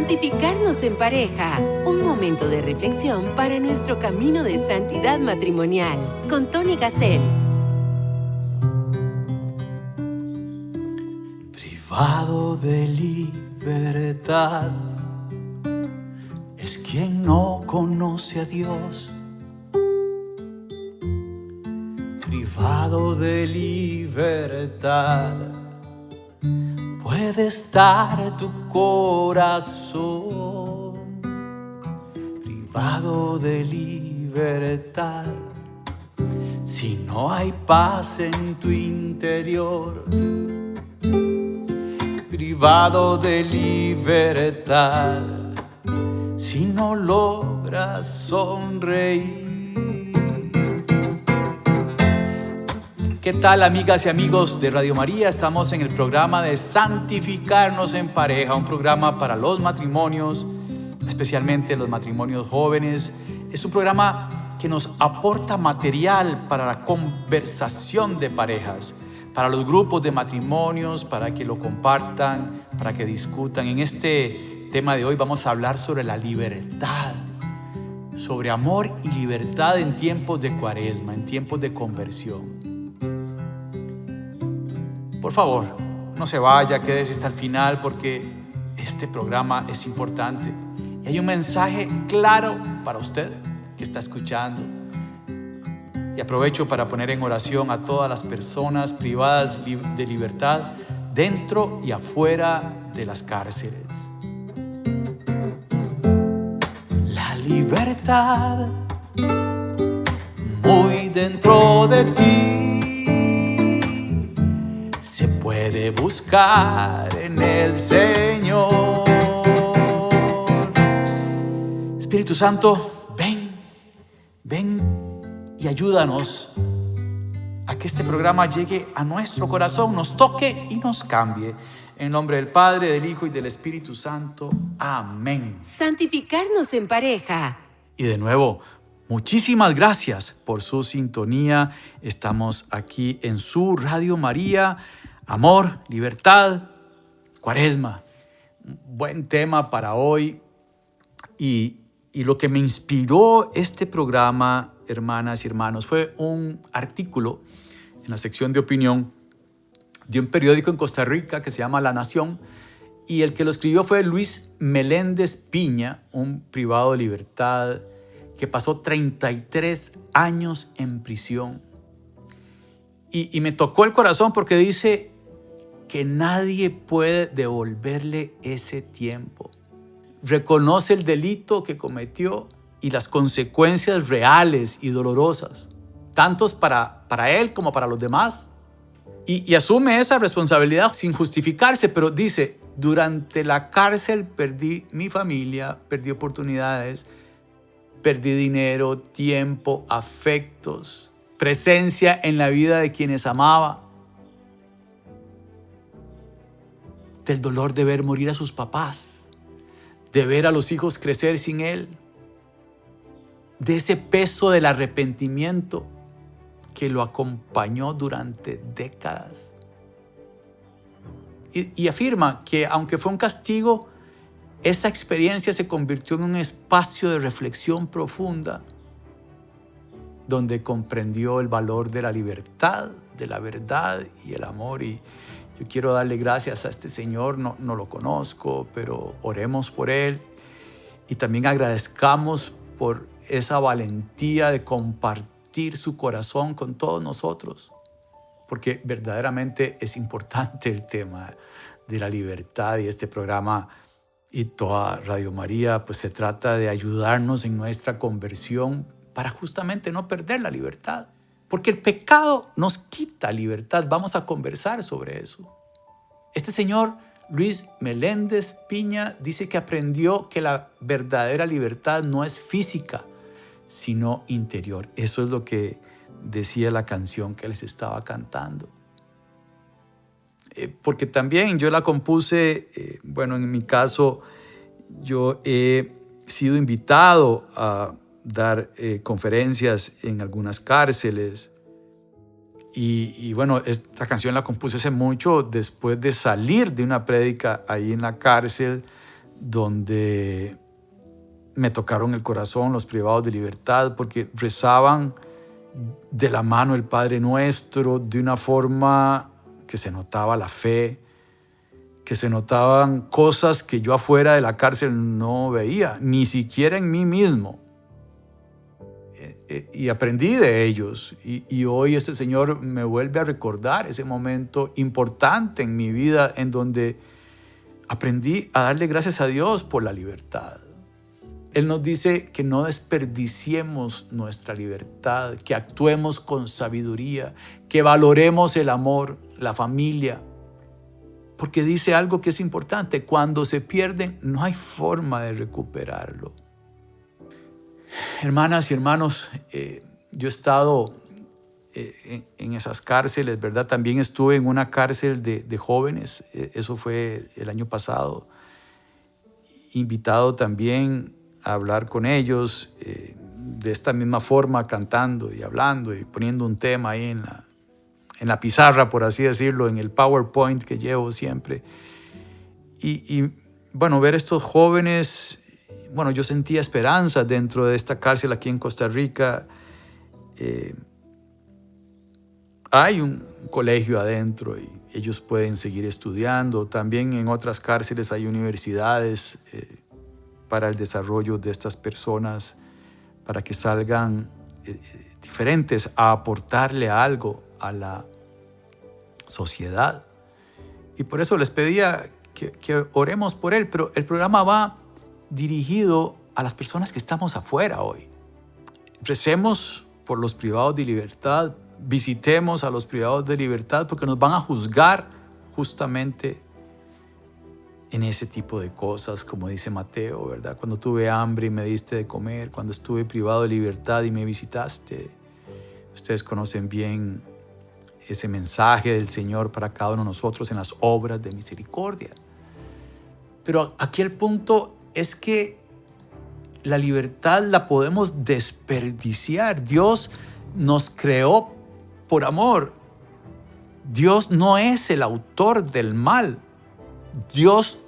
Santificarnos en pareja. Un momento de reflexión para nuestro camino de santidad matrimonial. Con Tony Gassel. Privado de libertad es quien no conoce a Dios. Privado de libertad puede estar tu corazón. Privado de libertad, si no hay paz en tu interior. Privado de libertad, si no logras sonreír. ¿Qué tal, amigas y amigos de Radio María? Estamos en el programa de Santificarnos en Pareja, un programa para los matrimonios, especialmente los matrimonios jóvenes. Es un programa que nos aporta material para la conversación de parejas, para los grupos de matrimonios, para que lo compartan, para que discutan. En este tema de hoy vamos a hablar sobre la libertad, sobre amor y libertad en tiempos de Cuaresma, en tiempos de conversión. Por favor, no se vaya, quédese hasta el final porque este programa es importante. Y hay un mensaje claro para usted que está escuchando. Y aprovecho para poner en oración a todas las personas privadas de libertad dentro y afuera de las cárceles. La libertad muy dentro de ti se puede buscar en el Señor. Espíritu Santo, ven y ayúdanos a que este programa llegue a nuestro corazón, nos toque y nos cambie. En el nombre del Padre, del Hijo y del Espíritu Santo. Amén. Santificarnos en pareja. Y de nuevo, muchísimas gracias por su sintonía. Estamos aquí en su Radio María. Amor, libertad, Cuaresma. Buen tema para hoy. Y lo que me inspiró este programa, hermanas y hermanos, fue un artículo en la sección de opinión de un periódico en Costa Rica que se llama La Nación, y el que lo escribió fue Luis Meléndez Piña, un privado de libertad que pasó 33 años en prisión. Y me tocó el corazón porque dice que nadie puede devolverle ese tiempo. Reconoce el delito que cometió y las consecuencias reales y dolorosas, tantos para él como para los demás. Y asume esa responsabilidad sin justificarse, pero dice: durante la cárcel perdí mi familia, perdí oportunidades, perdí dinero, tiempo, afectos, presencia en la vida de quienes amaba. Del dolor de ver morir a sus papás, de ver a los hijos crecer sin él, de ese peso del arrepentimiento que lo acompañó durante décadas. Y afirma que aunque fue un castigo, esa experiencia se convirtió en un espacio de reflexión profunda donde comprendió el valor de la libertad, de la verdad y el amor. Y yo quiero darle gracias a este señor, no lo conozco, pero oremos por él y también agradezcamos por esa valentía de compartir su corazón con todos nosotros, porque verdaderamente es importante el tema de la libertad, y este programa y toda Radio María pues se trata de ayudarnos en nuestra conversión para justamente no perder la libertad. Porque el pecado nos quita libertad. Vamos a conversar sobre eso. Este señor, Luis Meléndez Piña, dice que aprendió que la verdadera libertad no es física, sino interior. Eso es lo que decía la canción que les estaba cantando. Porque también yo la compuse, en mi caso, yo he sido invitado a dar conferencias en algunas cárceles. Y esta canción la compuse hace mucho después de salir de una prédica ahí en la cárcel, donde me tocaron el corazón los privados de libertad, porque rezaban de la mano el Padre Nuestro de una forma que se notaba la fe, que se notaban cosas que yo afuera de la cárcel no veía, ni siquiera en mí mismo. Y aprendí de ellos. Y hoy este Señor me vuelve a recordar ese momento importante en mi vida en donde aprendí a darle gracias a Dios por la libertad. Él nos dice que no desperdiciemos nuestra libertad, que actuemos con sabiduría, que valoremos el amor, la familia. Porque dice algo que es importante: cuando se pierden, no hay forma de recuperarlo. Hermanas y hermanos, yo he estado en esas cárceles, ¿verdad? También estuve en una cárcel de jóvenes, eso fue el año pasado. Invitado también a hablar con ellos de esta misma forma, cantando y hablando y poniendo un tema ahí en la pizarra, por así decirlo, en el PowerPoint que llevo siempre. Y bueno, ver estos jóvenes, bueno, yo sentía esperanza dentro de esta cárcel aquí en Costa Rica. Hay un colegio adentro y ellos pueden seguir estudiando. También en otras cárceles hay universidades para el desarrollo de estas personas, para que salgan diferentes a aportarle algo a la sociedad. Y por eso les pedía que oremos por él, pero el programa va dirigido a las personas que estamos afuera hoy. Recemos por los privados de libertad, visitemos a los privados de libertad, porque nos van a juzgar justamente en ese tipo de cosas, como dice Mateo, ¿verdad? Cuando tuve hambre y me diste de comer, cuando estuve privado de libertad y me visitaste. Ustedes conocen bien ese mensaje del Señor para cada uno de nosotros en las obras de misericordia. Pero aquí el punto es que la libertad la podemos desperdiciar. Dios nos creó por amor. Dios no es el autor del mal. Dios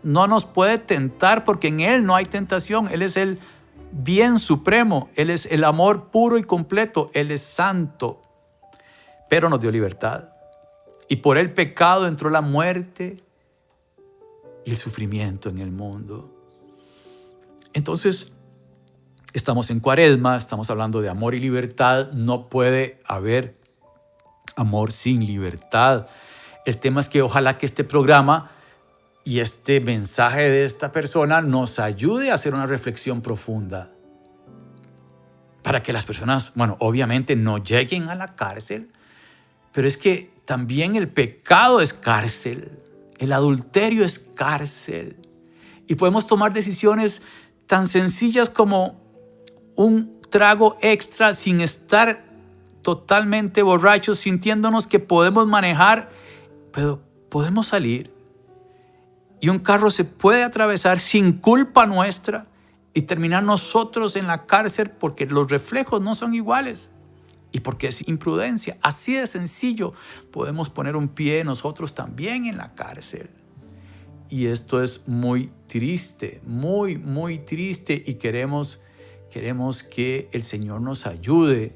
no nos puede tentar porque en Él no hay tentación. Él es el bien supremo. Él es el amor puro y completo. Él es santo. Pero nos dio libertad. Y por el pecado entró la muerte y el sufrimiento en el mundo. Entonces, estamos en Cuaresma, estamos hablando de amor y libertad. No puede haber amor sin libertad. El tema es que ojalá que este programa y este mensaje de esta persona nos ayude a hacer una reflexión profunda para que las personas, bueno, obviamente no lleguen a la cárcel, pero es que también el pecado es cárcel, el adulterio es cárcel, y podemos tomar decisiones tan sencillas como un trago extra sin estar totalmente borrachos, sintiéndonos que podemos manejar, pero podemos salir. Y un carro se puede atravesar sin culpa nuestra y terminar nosotros en la cárcel porque los reflejos no son iguales y porque es imprudencia. Así de sencillo podemos poner un pie nosotros también en la cárcel. Y esto es muy triste, muy, muy triste, y queremos que el Señor nos ayude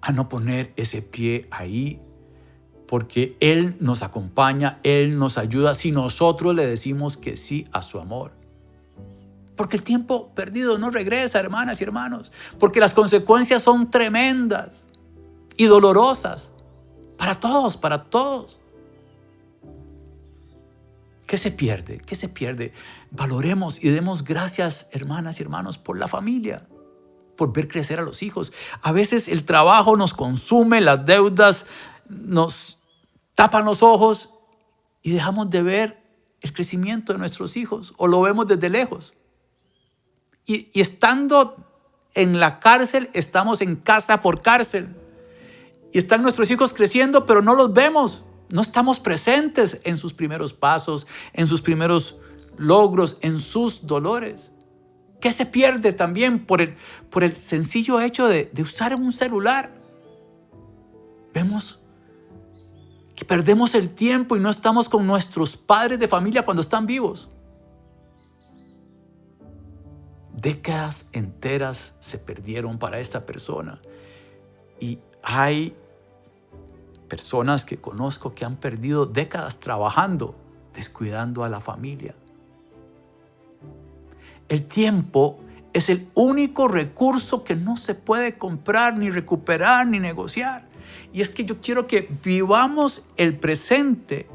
a no poner ese pie ahí, porque Él nos acompaña, Él nos ayuda si nosotros le decimos que sí a su amor. Porque el tiempo perdido no regresa, hermanas y hermanos, porque las consecuencias son tremendas y dolorosas para todos, para todos. ¿Qué se pierde? ¿Qué se pierde? Valoremos y demos gracias, hermanas y hermanos, por la familia, por ver crecer a los hijos. A veces el trabajo nos consume, las deudas nos tapan los ojos y dejamos de ver el crecimiento de nuestros hijos o lo vemos desde lejos. Y estando en la cárcel, estamos en casa por cárcel. Y están nuestros hijos creciendo, pero no los vemos. No estamos presentes en sus primeros pasos, en sus primeros logros, en sus dolores. ¿Qué se pierde también por el sencillo hecho de usar un celular? Vemos que perdemos el tiempo y no estamos con nuestros padres de familia cuando están vivos. Décadas enteras se perdieron para esta persona. Y hay personas que conozco que han perdido décadas trabajando, descuidando a la familia. El tiempo es el único recurso que no se puede comprar, ni recuperar, ni negociar. Y es que yo quiero que vivamos el presente,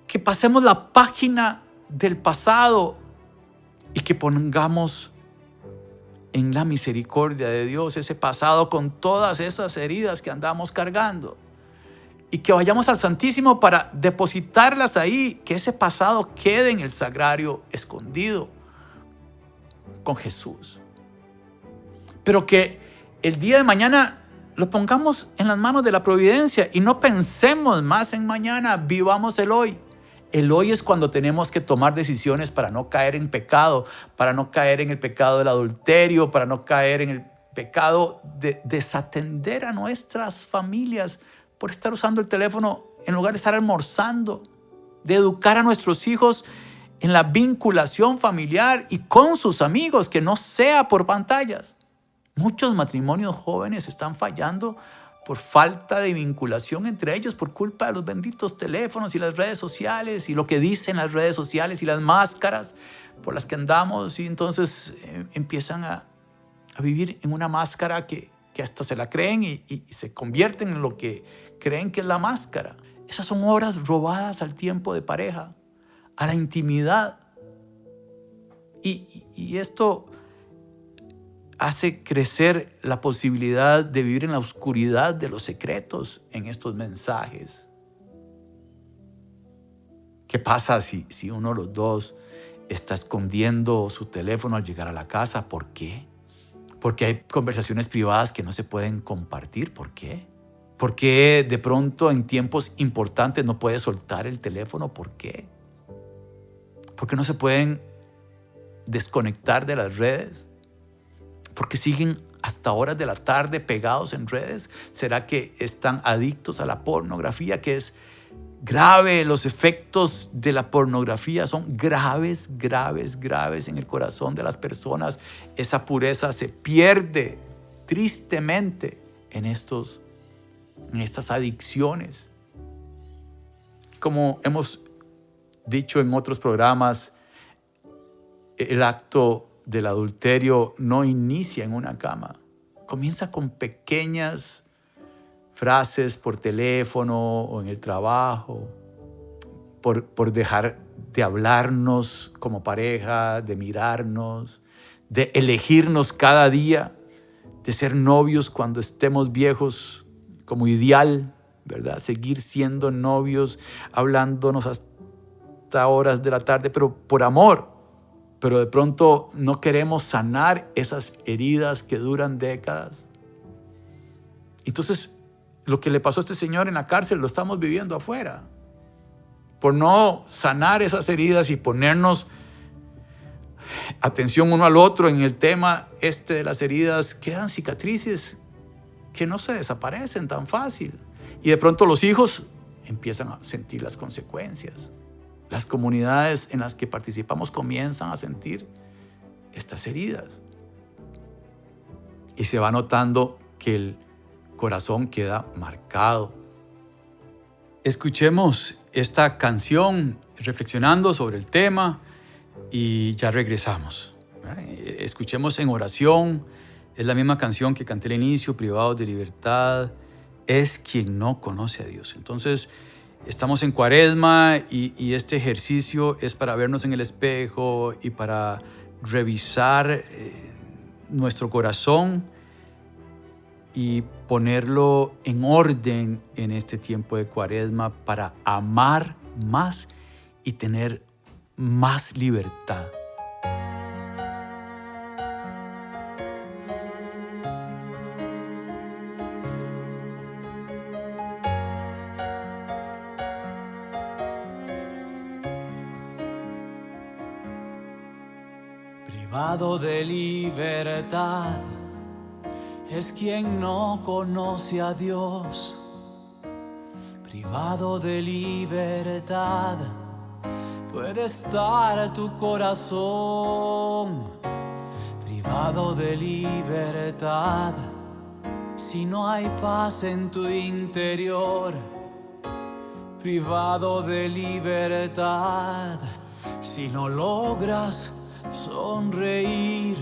que pasemos la página del pasado y que pongamos en la misericordia de Dios ese pasado con todas esas heridas que andamos cargando. Y que vayamos al Santísimo para depositarlas ahí, que ese pasado quede en el sagrario escondido con Jesús. Pero que el día de mañana lo pongamos en las manos de la providencia y no pensemos más en mañana, vivamos el hoy. El hoy es cuando tenemos que tomar decisiones para no caer en pecado, para no caer en el pecado del adulterio, para no caer en el pecado de desatender a nuestras familias por estar usando el teléfono en lugar de estar almorzando, de educar a nuestros hijos en la vinculación familiar y con sus amigos, que no sea por pantallas. Muchos matrimonios jóvenes están fallando por falta de vinculación entre ellos, por culpa de los benditos teléfonos y las redes sociales y lo que dicen las redes sociales y las máscaras por las que andamos, y entonces empiezan a vivir en una máscara que hasta se la creen y se convierten en lo que creen que es la máscara. Esas son horas robadas al tiempo de pareja, a la intimidad. Y esto hace crecer la posibilidad de vivir en la oscuridad de los secretos en estos mensajes. ¿Qué pasa si uno de los dos está escondiendo su teléfono al llegar a la casa? ¿Por qué? Porque hay conversaciones privadas que no se pueden compartir. ¿Por qué? ¿Por qué de pronto en tiempos importantes no puede soltar el teléfono? ¿Por qué? ¿Por qué no se pueden desconectar de las redes? ¿Por qué siguen hasta horas de la tarde pegados en redes? ¿Será que están adictos a la pornografía, que es grave? Los efectos de la pornografía son graves, graves, graves en el corazón de las personas. Esa pureza se pierde tristemente en estas adicciones. Como hemos dicho en otros programas, el acto del adulterio no inicia en una cama. Comienza con pequeñas frases por teléfono o en el trabajo, por dejar de hablarnos como pareja, de mirarnos, de elegirnos cada día, de ser novios cuando estemos viejos como ideal, ¿verdad? Seguir siendo novios, hablándonos hasta horas de la tarde, pero por amor. Pero de pronto no queremos sanar esas heridas que duran décadas. Entonces, lo que le pasó a este señor en la cárcel lo estamos viviendo afuera. Por no sanar esas heridas y ponernos atención uno al otro en el tema de las heridas, quedan cicatrices que no se desaparecen tan fácil. Y de pronto los hijos empiezan a sentir las consecuencias. Las comunidades en las que participamos comienzan a sentir estas heridas. Y se va notando que el corazón queda marcado. Escuchemos esta canción reflexionando sobre el tema y ya regresamos. Escuchemos en oración. Es la misma canción que canté al inicio, Privados de Libertad. Es quien no conoce a Dios. Entonces, estamos en Cuaresma y este ejercicio es para vernos en el espejo y para revisar nuestro corazón y ponerlo en orden en este tiempo de Cuaresma para amar más y tener más libertad. Privado de libertad es quien no conoce a Dios. Privado de libertad puede estar tu corazón privado de libertad si no hay paz en tu interior? Privado de libertad si no logras sonreír.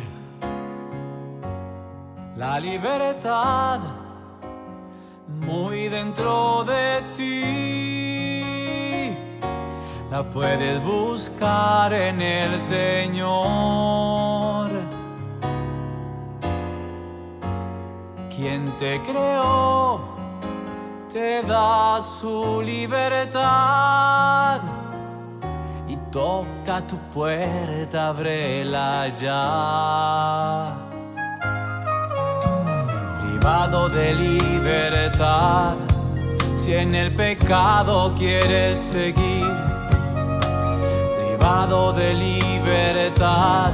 La libertad muy dentro de ti la puedes buscar en el Señor, quien te creó, te da su libertad y toca tu puerta, ábrela ya. Privado de libertad, si en el pecado quieres seguir. Privado de libertad,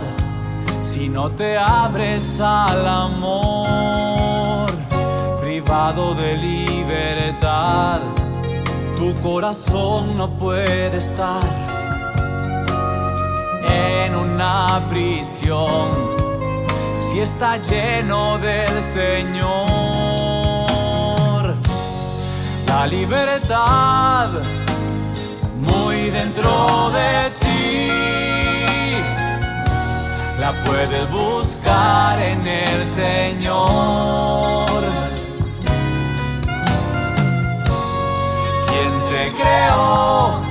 si no te abres al amor. Privado de libertad, tu corazón no puede estar en una prisión si está lleno del Señor. La libertad muy dentro de ti la puedes buscar en el Señor, quien te creó,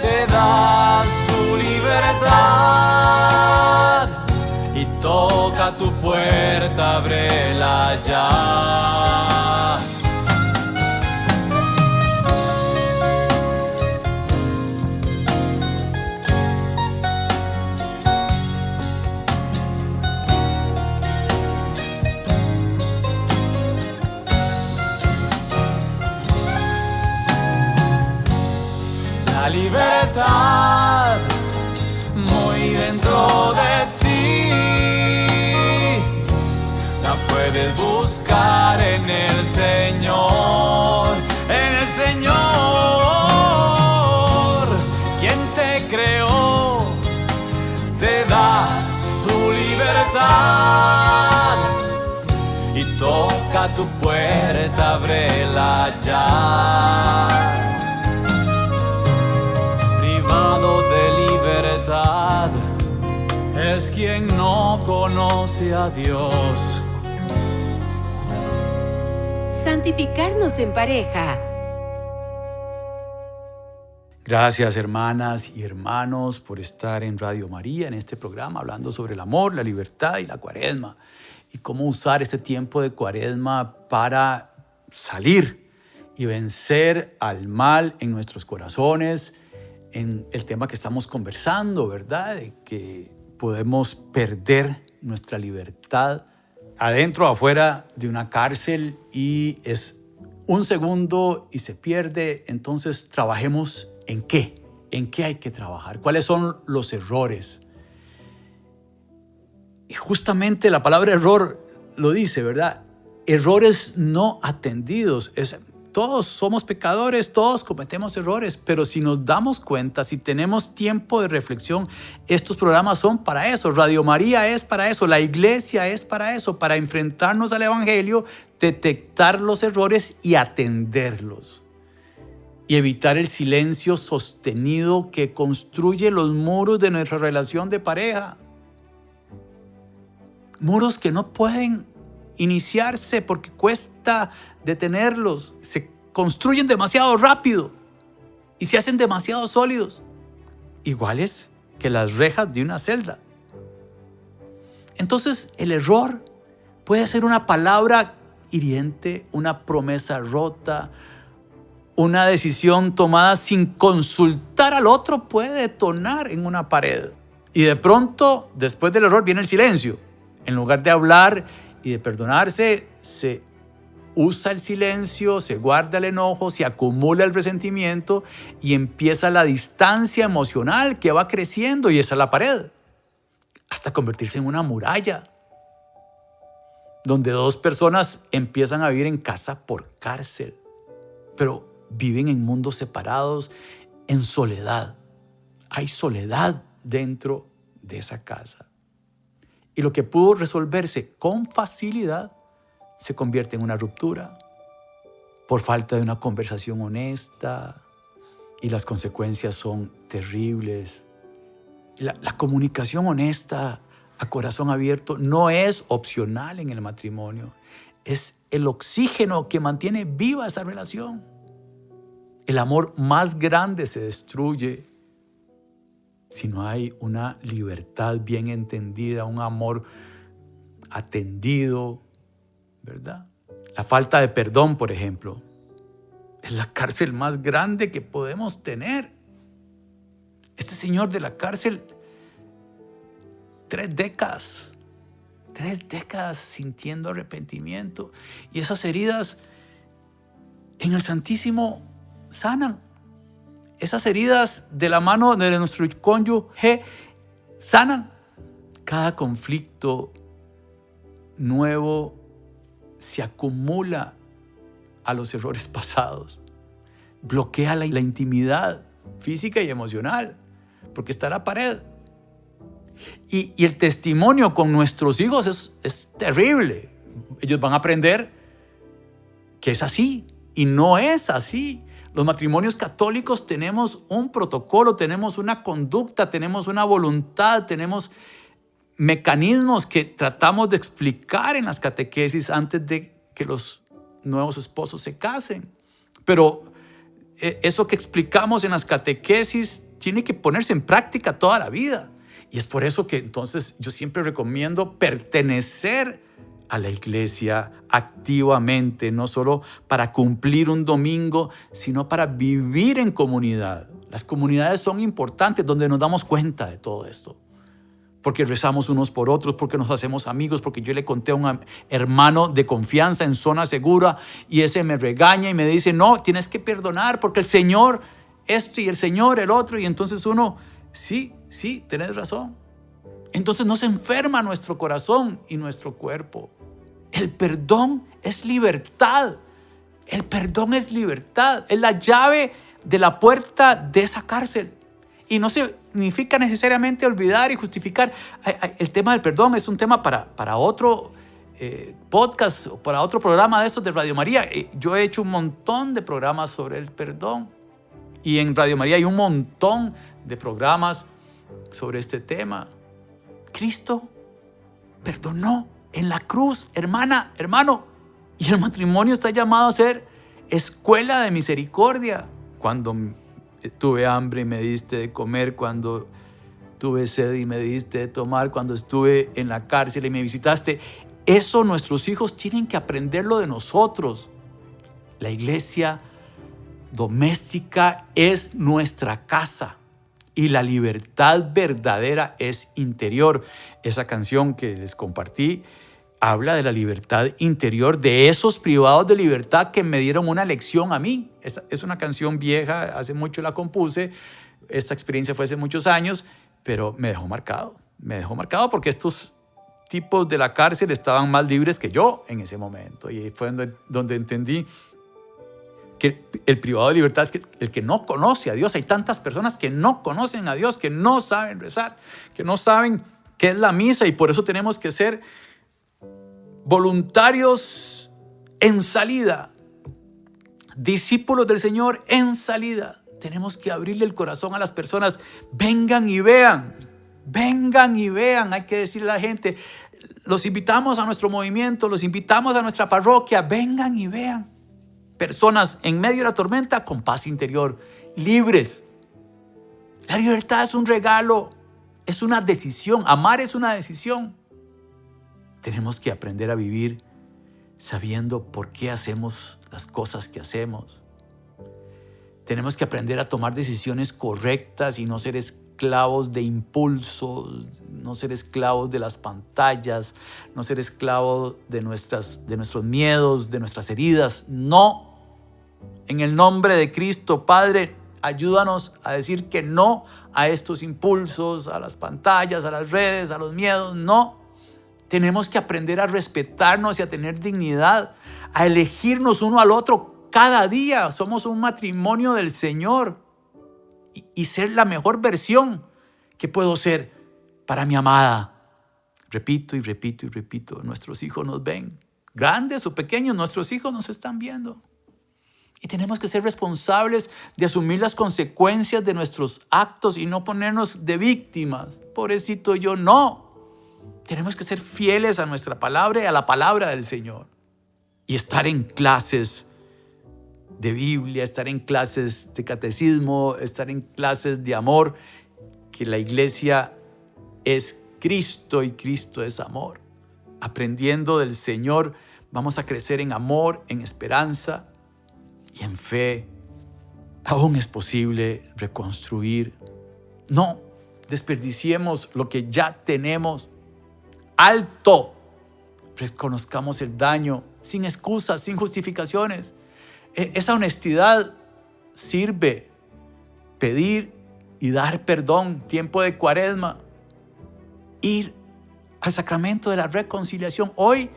te da su libertad y toca tu puerta, ábrela ya. La libertad muy dentro de ti la puedes buscar en el Señor, quien te creó, te da su libertad y toca tu puerta, ábrela ya. De libertad es quien no conoce a Dios. Santificarnos en pareja. Gracias, hermanas y hermanos, por estar en Radio María, en este programa, hablando sobre el amor, la libertad y la cuaresma, y cómo usar este tiempo de cuaresma para salir y vencer al mal en nuestros corazones, en el tema que estamos conversando, ¿verdad? De que podemos perder nuestra libertad adentro o afuera de una cárcel y es un segundo y se pierde. Entonces, trabajemos en qué. ¿En qué hay que trabajar? ¿Cuáles son los errores? Y justamente la palabra error lo dice, ¿verdad? Errores no atendidos. Todos somos pecadores, todos cometemos errores, pero si nos damos cuenta, si tenemos tiempo de reflexión, estos programas son para eso. Radio María es para eso, la iglesia es para eso, para enfrentarnos al Evangelio, detectar los errores y atenderlos. Y evitar el silencio sostenido que construye los muros de nuestra relación de pareja. Muros que no pueden iniciarse porque cuesta detenerlos, se construyen demasiado rápido y se hacen demasiado sólidos, iguales que las rejas de una celda. Entonces el error puede ser una palabra hiriente, una promesa rota, una decisión tomada sin consultar al otro puede detonar en una pared. Y de pronto, después del error, viene el silencio. En lugar de hablar y de perdonarse, se usa el silencio, se guarda el enojo, se acumula el resentimiento y empieza la distancia emocional que va creciendo, y esa es la pared, hasta convertirse en una muralla, donde dos personas empiezan a vivir en casa por cárcel, pero viven en mundos separados, en soledad, hay soledad dentro de esa casa. Y lo que pudo resolverse con facilidad se convierte en una ruptura por falta de una conversación honesta, y las consecuencias son terribles. La comunicación honesta a corazón abierto no es opcional en el matrimonio. Es el oxígeno que mantiene viva esa relación. El amor más grande se destruye si no hay una libertad bien entendida, un amor atendido, ¿verdad? La falta de perdón, por ejemplo, es la cárcel más grande que podemos tener. Este señor de la cárcel, 3 décadas sintiendo arrepentimiento. Y esas heridas en el Santísimo sanan. Esas heridas de la mano de nuestro cónyuge sanan. Cada conflicto nuevo se acumula a los errores pasados. Bloquea la intimidad física y emocional, porque está la pared. Y el testimonio con nuestros hijos es terrible. Ellos van a aprender que es así y no es así. Los matrimonios católicos tenemos un protocolo, tenemos una conducta, tenemos una voluntad, tenemos mecanismos que tratamos de explicar en las catequesis antes de que los nuevos esposos se casen. Pero eso que explicamos en las catequesis tiene que ponerse en práctica toda la vida. Y es por eso que entonces yo siempre recomiendo pertenecer a la iglesia activamente, no solo para cumplir un domingo, sino para vivir en comunidad. Las comunidades son importantes donde nos damos cuenta de todo esto. Porque rezamos unos por otros, porque nos hacemos amigos, porque yo le conté a un hermano de confianza en zona segura y ese me regaña y me dice, no, tienes que perdonar porque el Señor esto y el Señor el otro. Y entonces uno, sí, tenés razón. Entonces no se enferma nuestro corazón y nuestro cuerpo. El perdón es libertad. El perdón es libertad. Es la llave de la puerta de esa cárcel. Y no significa necesariamente olvidar y justificar. El tema del perdón es un tema para otro podcast o para otro programa de estos de Radio María. Yo he hecho un montón de programas sobre el perdón. Y en Radio María hay un montón de programas sobre este tema. Cristo perdonó en la cruz, hermana, hermano. Y el matrimonio está llamado a ser escuela de misericordia. Cuando tuve hambre y me diste de comer, cuando tuve sed y me diste de tomar, cuando estuve en la cárcel y me visitaste. Eso nuestros hijos tienen que aprenderlo de nosotros. La iglesia doméstica es nuestra casa y la libertad verdadera es interior. Esa canción que les compartí habla de la libertad interior, de esos privados de libertad que me dieron una lección a mí. Es una canción vieja, hace mucho la compuse, esta experiencia fue hace muchos años, pero me dejó marcado porque estos tipos de la cárcel estaban más libres que yo en ese momento. Y fue donde entendí que el privado de libertad es el que no conoce a Dios. Hay tantas personas que no conocen a Dios, que no saben rezar, que no saben qué es la misa, y por eso tenemos que ser voluntarios en salida, discípulos del Señor en salida. Tenemos que abrirle el corazón a las personas. Vengan y vean. Hay que decirle a la gente, los invitamos a nuestro movimiento, los invitamos a nuestra parroquia. Vengan y vean. Personas en medio de la tormenta con paz interior, libres. La libertad es un regalo, es una decisión. Amar es una decisión. Tenemos que aprender a vivir sabiendo por qué hacemos las cosas que hacemos. Tenemos que aprender a tomar decisiones correctas y no ser esclavos de impulsos, no ser esclavos de las pantallas, no ser esclavos de nuestros miedos, de nuestras heridas. No. En el nombre de Cristo, Padre, ayúdanos a decir que no a estos impulsos, a las pantallas, a las redes, a los miedos. No. Tenemos que aprender a respetarnos y a tener dignidad, a elegirnos uno al otro cada día. Somos un matrimonio del Señor y ser la mejor versión que puedo ser para mi amada. Repito y repito y repito, nuestros hijos nos ven, grandes o pequeños, nuestros hijos nos están viendo. Y tenemos que ser responsables de asumir las consecuencias de nuestros actos y no ponernos de víctimas. Pobrecito yo, no. Tenemos que ser fieles a nuestra palabra y a la palabra del Señor. Y estar en clases de Biblia, estar en clases de catecismo, estar en clases de amor, que la iglesia es Cristo y Cristo es amor. Aprendiendo del Señor, vamos a crecer en amor, en esperanza y en fe. Aún es posible reconstruir. No desperdiciemos lo que ya tenemos. Alto. Reconozcamos el daño sin excusas, sin justificaciones. Esa honestidad sirve. Pedir y dar perdón. Tiempo de Cuaresma. Ir al sacramento de la reconciliación. Hoy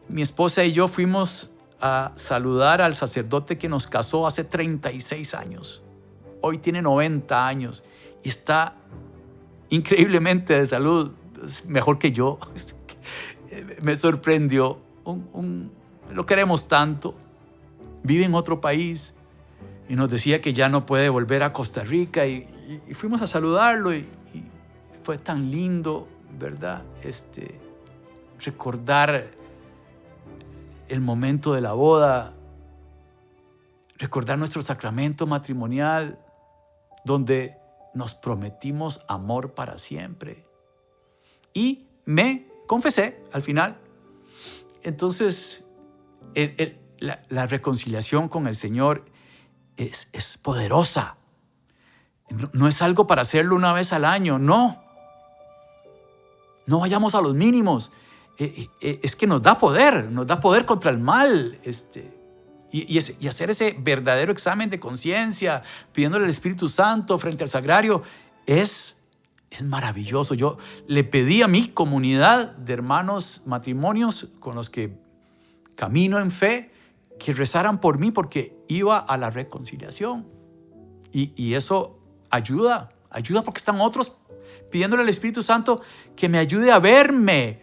mi esposa y yo fuimos a saludar al sacerdote que nos casó hace 36 años. Hoy tiene 90 años y está increíblemente de salud, mejor que yo. Me sorprendió. Lo queremos tanto. Vive en otro país y nos decía que ya no puede volver a Costa Rica y fuimos a saludarlo y fue tan lindo, ¿verdad? Recordar el momento de la boda, recordar nuestro sacramento matrimonial, donde nos prometimos amor para siempre. Y me confesé al final. Entonces, la reconciliación con el Señor es poderosa. No es algo para hacerlo una vez al año, no. No vayamos a los mínimos. Es que nos da poder contra el mal. Y hacer ese verdadero examen de conciencia, pidiéndole al Espíritu Santo frente al sagrario, es maravilloso. Yo le pedí a mi comunidad de hermanos matrimonios con los que camino en fe, que rezaran por mí porque iba a la reconciliación. Y eso ayuda porque están otros pidiéndole al Espíritu Santo que me ayude a verme,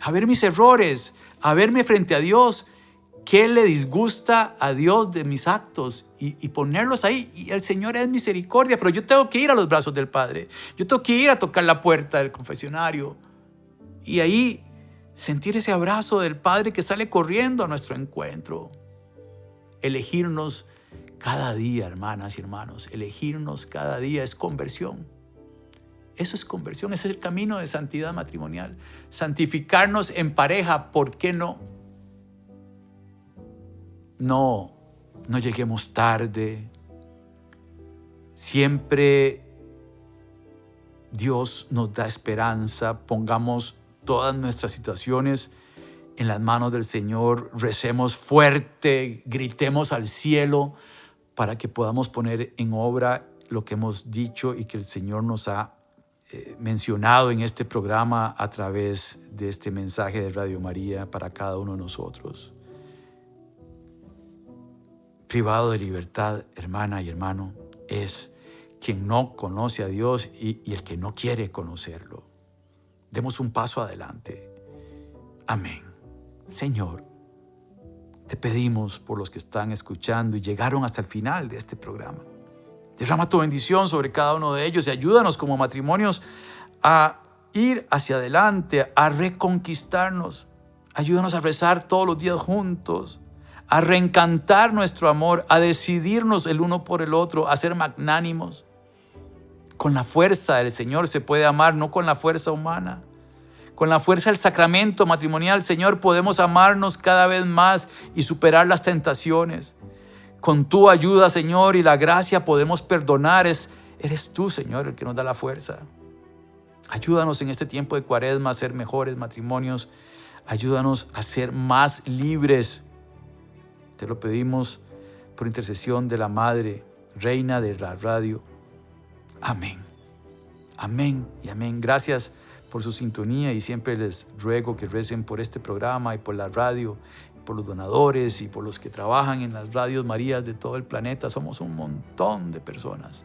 a ver mis errores, a verme frente a Dios, qué le disgusta a Dios de mis actos y ponerlos ahí. Y el Señor es misericordia, pero yo tengo que ir a los brazos del Padre. Yo tengo que ir a tocar la puerta del confesionario y ahí sentir ese abrazo del Padre que sale corriendo a nuestro encuentro. Elegirnos cada día, hermanas y hermanos, elegirnos cada día es conversión. Eso es conversión, ese es el camino de santidad matrimonial. Santificarnos en pareja, ¿por qué no? No lleguemos tarde. Siempre Dios nos da esperanza. Pongamos todas nuestras situaciones en las manos del Señor. Recemos fuerte, gritemos al cielo para que podamos poner en obra lo que hemos dicho y que el Señor nos ha mencionado en este programa a través de este mensaje de Radio María para cada uno de nosotros. Privado de libertad, hermana y hermano, es quien no conoce a Dios y el que no quiere conocerlo. Demos un paso adelante. Amén. Señor, te pedimos por los que están escuchando y llegaron hasta el final de este programa. Derrama tu bendición sobre cada uno de ellos y ayúdanos como matrimonios a ir hacia adelante, a reconquistarnos. Ayúdanos a rezar todos los días juntos, a reencantar nuestro amor, a decidirnos el uno por el otro, a ser magnánimos. Con la fuerza del Señor se puede amar, no con la fuerza humana. Con la fuerza del sacramento matrimonial, Señor, podemos amarnos cada vez más y superar las tentaciones. Con tu ayuda, Señor, y la gracia podemos perdonar. Eres tú, Señor, el que nos da la fuerza. Ayúdanos en este tiempo de Cuaresma a ser mejores matrimonios. Ayúdanos a ser más libres. Te lo pedimos por intercesión de la Madre, Reina de la Radio. Amén. Amén y amén. Gracias por su sintonía y siempre les ruego que recen por este programa y por la radio, por los donadores y por los que trabajan en las radios Marías de todo el planeta. Somos un montón de personas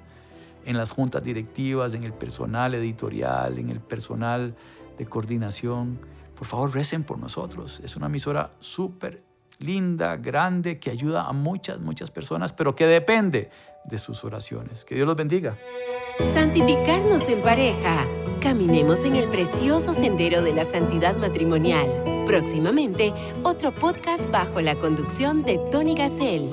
en las juntas directivas, en el personal editorial, en el personal de coordinación. Por favor, recen por nosotros. Es una emisora súper linda, grande, que ayuda a muchas personas, pero que depende de sus oraciones. Que Dios los bendiga. Santificarnos en pareja. Caminemos en el precioso sendero de la santidad matrimonial. Próximamente, otro podcast bajo la conducción de Tony Gassel.